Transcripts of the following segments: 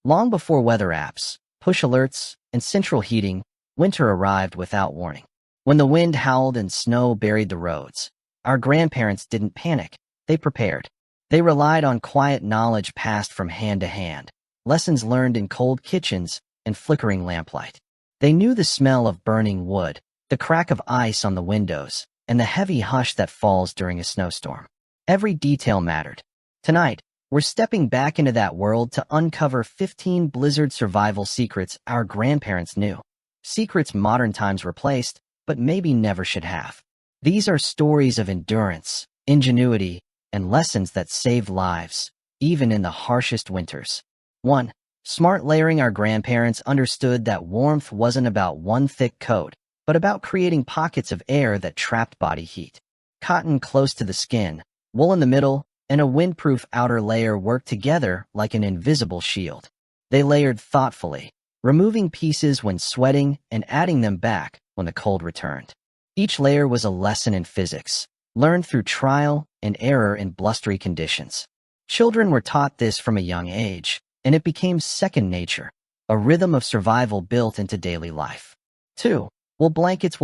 Long before weather apps, push alerts, and central heating, winter arrived without warning. When the wind howled and snow buried the roads, our grandparents didn't panic. They prepared. They relied on quiet knowledge passed from hand to hand, lessons learned in cold kitchens and flickering lamplight. They knew the smell of burning wood, the crack of ice on the windows, and the heavy hush that falls during a snowstorm. Every detail mattered. Tonight, we're stepping back into that world to uncover 15 blizzard survival secrets our grandparents knew. Secrets modern times replaced, but maybe never should have. These are stories of endurance, ingenuity, and lessons that saved lives, even in the harshest winters. 1. Smart layering. Our grandparents understood that warmth wasn't about one thick coat, but about creating pockets of air that trapped body heat. Cotton close to the skin, wool in the middle, and a windproof outer layer worked together like an invisible shield. They layered thoughtfully, removing pieces when sweating and adding them back when the cold returned. Each layer was a lesson in physics, learned through trial and error in blustery conditions. Children were taught this from a young age, and it became second nature, a rhythm of survival built into daily life. 2. Wool blankets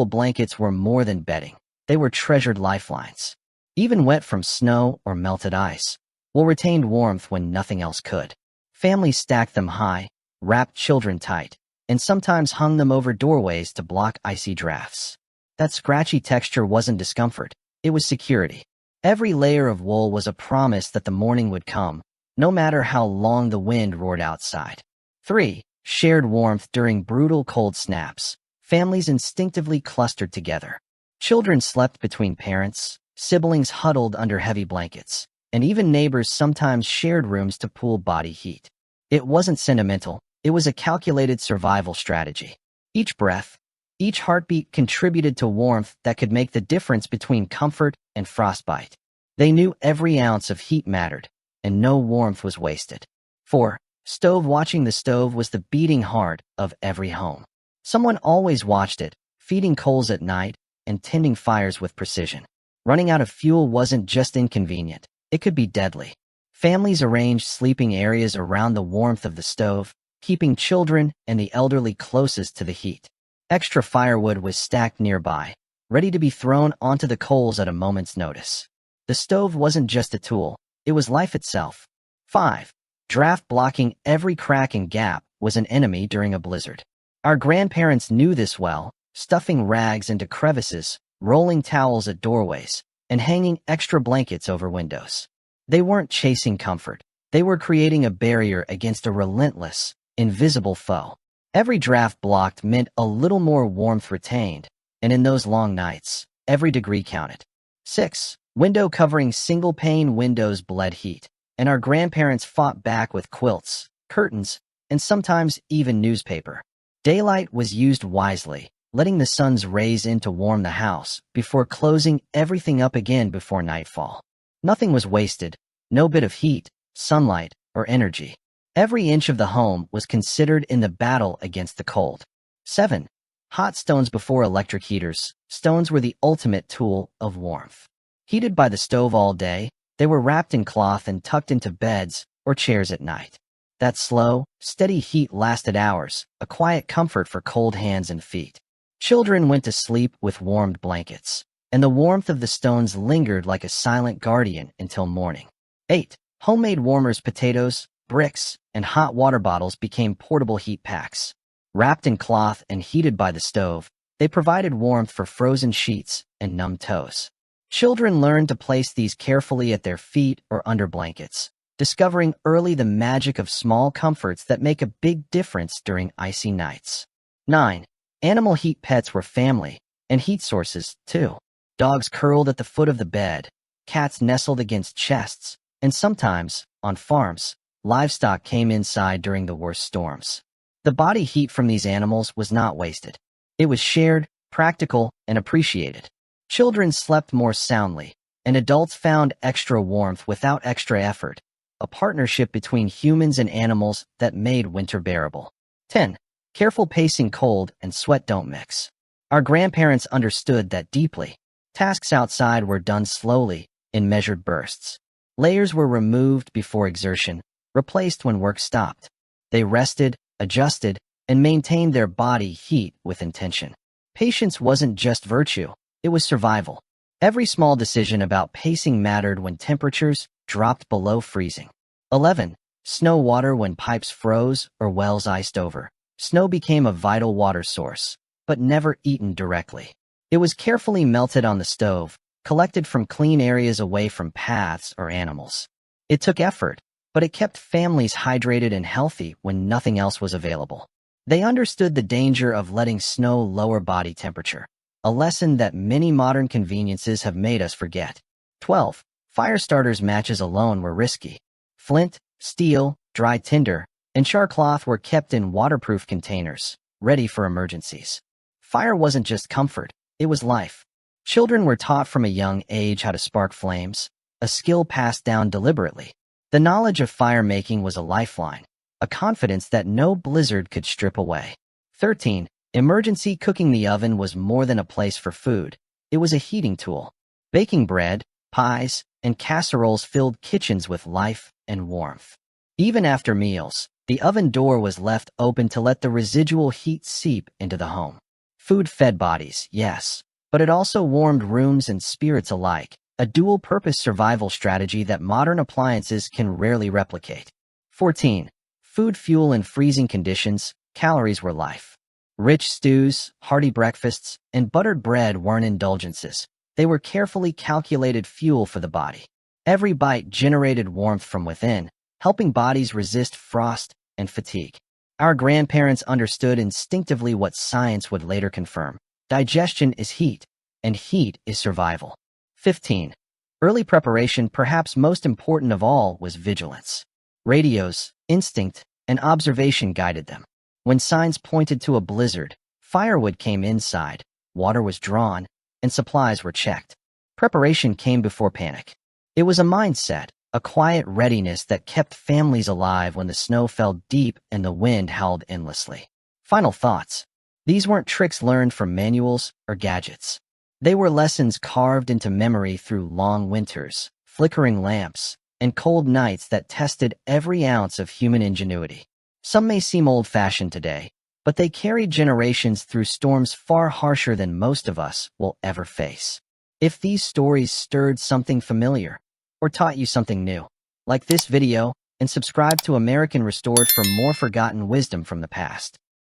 were more than bedding. They were treasured lifelines. Even wet from snow or melted ice, wool retained warmth when nothing else could. Families stacked them high, wrapped children tight, and sometimes hung them over doorways to block icy drafts. That scratchy texture wasn't discomfort, it was security. Every layer of wool was a promise that the morning would come, no matter how long the wind roared outside. 3. Shared warmth. During brutal cold snaps, families instinctively clustered together. Children slept between parents, siblings huddled under heavy blankets, and even neighbors sometimes shared rooms to cool body heat. It wasn't sentimental, it was a calculated survival strategy. Each breath, each heartbeat contributed to warmth that could make the difference between comfort and frostbite. They knew every ounce of heat mattered, and no warmth was wasted. 4. Stove. Watching the stove was the beating heart of every home. Someone always watched it, feeding coals at night and tending fires with precision. Running out of fuel wasn't just inconvenient, it could be deadly. Families arranged sleeping areas around the warmth of the stove, keeping children and the elderly closest to the heat. Extra firewood was stacked nearby, ready to be thrown onto the coals at a moment's notice. The stove wasn't just a tool, it was life itself. 5. Draft. Blocking. Every crack and gap was an enemy during a blizzard. Our grandparents knew this well, stuffing rags into crevices, rolling towels at doorways, and hanging extra blankets over windows. They weren't chasing comfort. They were creating a barrier against a relentless, invisible foe. Every draft blocked meant a little more warmth retained, and in those long nights, every degree counted. 6. Window covering. Single-pane windows bled heat, and our grandparents fought back with quilts, curtains, and sometimes even newspaper. Daylight was used wisely, letting the sun's rays in to warm the house before closing everything up again before nightfall. Nothing was wasted, no bit of heat, sunlight, or energy. Every inch of the home was considered in the battle against the cold. 7. Hot stones. Before electric heaters, stones were the ultimate tool of warmth. Heated by the stove all day, they were wrapped in cloth and tucked into beds or chairs at night. That slow, steady heat lasted hours, a quiet comfort for cold hands and feet. Children went to sleep with warmed blankets, and the warmth of the stones lingered like a silent guardian until morning. 8. Homemade warmers. Potatoes, bricks, and hot water bottles became portable heat packs. Wrapped in cloth and heated by the stove, they provided warmth for frozen sheets and numb toes. Children learned to place these carefully at their feet or under blankets, discovering early the magic of small comforts that make a big difference during icy nights. 9. Animal heat. Pets were family, and heat sources, too. Dogs curled at the foot of the bed, cats nestled against chests, and sometimes, on farms, livestock came inside during the worst storms. The body heat from these animals was not wasted. It was shared, practical, and appreciated. Children slept more soundly, and adults found extra warmth without extra effort, a partnership between humans and animals that made winter bearable. 10. Careful pacing. Cold and sweat don't mix. Our grandparents understood that deeply. Tasks outside were done slowly, in measured bursts. Layers were removed before exertion, replaced when work stopped. They rested, adjusted, and maintained their body heat with intention. Patience wasn't just virtue, it was survival. Every small decision about pacing mattered when temperatures dropped below freezing. 11. Snow water when pipes froze or wells iced over. Snow became a vital water source, but never eaten directly. It was carefully melted on the stove, collected from clean areas away from paths or animals. It took effort, but it kept families hydrated and healthy when nothing else was available. They understood the danger of letting snow lower body temperature, a lesson that many modern conveniences have made us forget. 12. Fire starters matches alone were risky. Flint, steel, dry tinder, and char cloth were kept in waterproof containers, ready for emergencies. Fire wasn't just comfort, it was life. Children were taught from a young age how to spark flames, a skill passed down deliberately. The knowledge of fire making was a lifeline, a confidence that no blizzard could strip away. 13. Emergency cooking. The oven was more than a place for food. It was a heating tool. Baking bread, pies, and casseroles filled kitchens with life and warmth. Even after meals, the oven door was left open to let the residual heat seep into the home. Food fed bodies, yes, but it also warmed rooms and spirits alike, a dual-purpose survival strategy that modern appliances can rarely replicate. 14. Food fuel in freezing conditions. Calories were life. Rich stews, hearty breakfasts, and buttered bread weren't indulgences. They were carefully calculated fuel for the body. Every bite generated warmth from within, helping bodies resist frost and fatigue. Our grandparents understood instinctively what science would later confirm. Digestion is heat, and heat is survival. 15. Early preparation. Perhaps most important of all was vigilance. Radios, instinct, and observation guided them. When signs pointed to a blizzard, firewood came inside, water was drawn, and supplies were checked. Preparation came before panic. It was a mindset, a quiet readiness that kept families alive when the snow fell deep and the wind howled endlessly. Final thoughts. These weren't tricks learned from manuals or gadgets. They were lessons carved into memory through long winters, flickering lamps, and cold nights that tested every ounce of human ingenuity. Some may seem old-fashioned today, but they carried generations through storms far harsher than most of us will ever face. If these stories stirred something familiar, or taught you something new, like this video and subscribe to American Restored for more forgotten wisdom from the past.